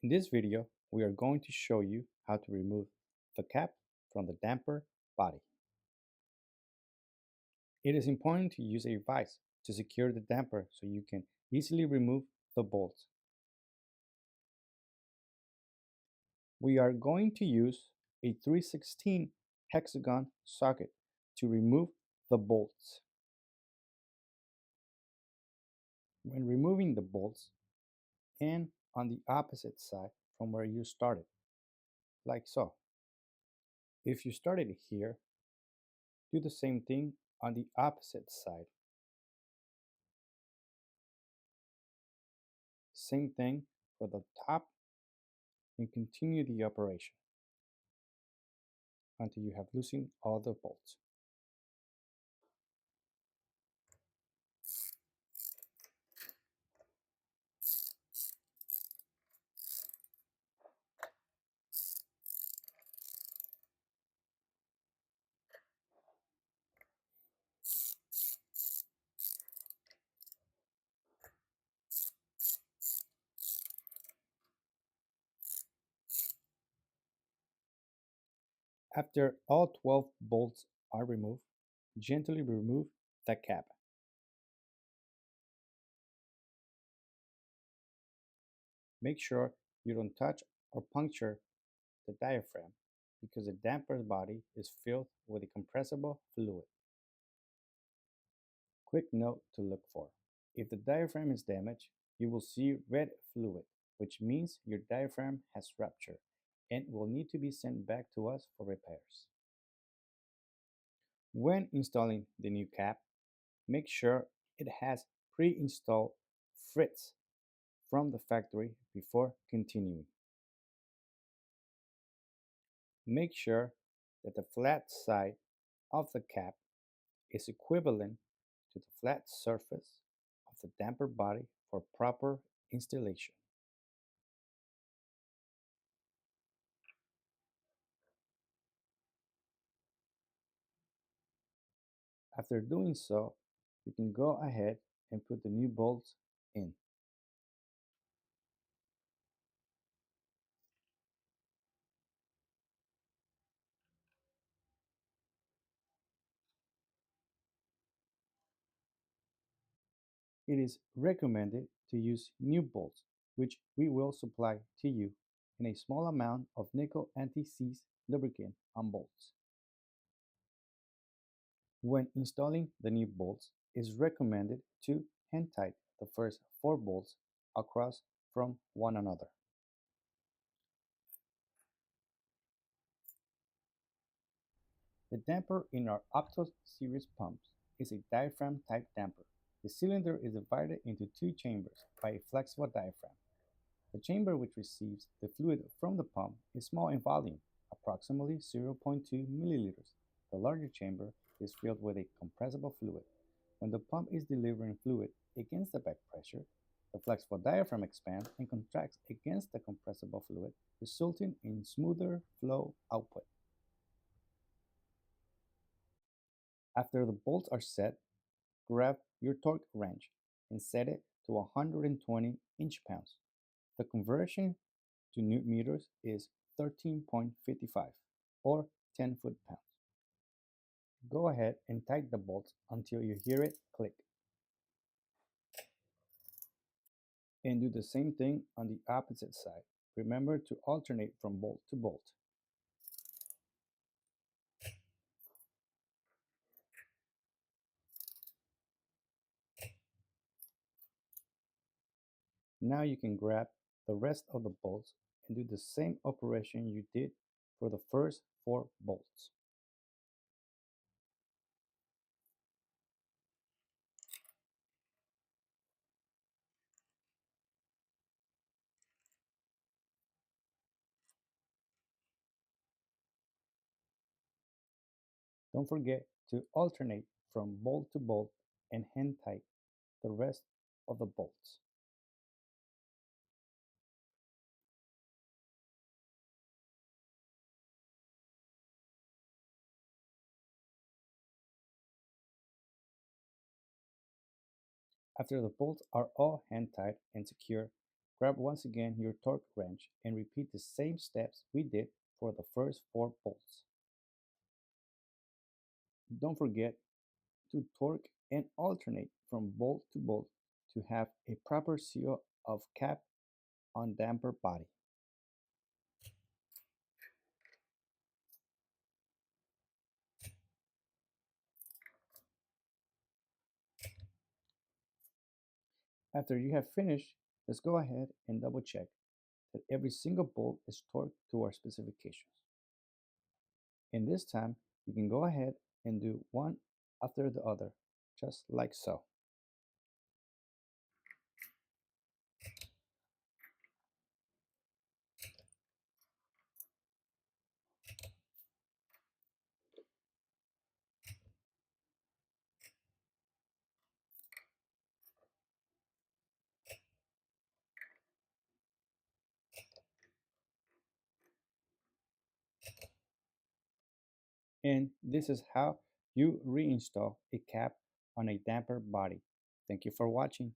In this video, we are going to show you how to remove the cap from the damper body. It is important to use a vise to secure the damper so you can easily remove the bolts. We are going to use a 3/16 hexagon socket to remove the bolts. When removing the bolts, and on the opposite side from where you started, like so. If you started here, do the same thing on the opposite side. Same thing for the top, and continue the operation until you have loosened all the bolts. After all 12 bolts are removed, gently remove the cap. Make sure you don't touch or puncture the diaphragm because the damper's body is filled with a compressible fluid. Quick note to look for. If the diaphragm is damaged, you will see red fluid, which means your diaphragm has ruptured and will need to be sent back to us for repairs. When installing the new cap, make sure it has pre-installed frets from the factory before continuing. Make sure that the flat side of the cap is equivalent to the flat surface of the damper body for proper installation. After doing so, you can go ahead and put the new bolts in. It is recommended to use new bolts, which we will supply to you in a small amount of nickel anti-seize lubricant on bolts. When installing the new bolts, it is recommended to hand tighten the first 4 bolts across from one another. The damper in our Optos series pumps is a diaphragm type damper. The cylinder is divided into 2 chambers by a flexible diaphragm. The chamber which receives the fluid from the pump is small in volume, approximately 0.2 milliliters. The larger chamber is filled with a compressible fluid. When the pump is delivering fluid against the back pressure, the flexible diaphragm expands and contracts against the compressible fluid, resulting in smoother flow output. After the bolts are set, grab your torque wrench and set it to 120 inch-pounds. The conversion to newton meters is 13.55 or 10 foot-pounds. Go ahead and tighten the bolts until you hear it click. And do the same thing on the opposite side. Remember to alternate from bolt to bolt. Now you can grab the rest of the bolts and do the same operation you did for the first 4 bolts. Don't forget to alternate from bolt to bolt and hand tighten the rest of the bolts. After the bolts are all hand tight and secure, Grab once again your torque wrench and repeat the same steps we did for the first 4 bolts. Don't forget to torque and alternate from bolt to bolt to have a proper seal of cap on damper body. After you have finished, let's go ahead and double check that every single bolt is torqued to our specifications. And this time, you can go ahead and do one after the other, just like so. And this is how you reinstall a cap on a damper body. Thank you for watching.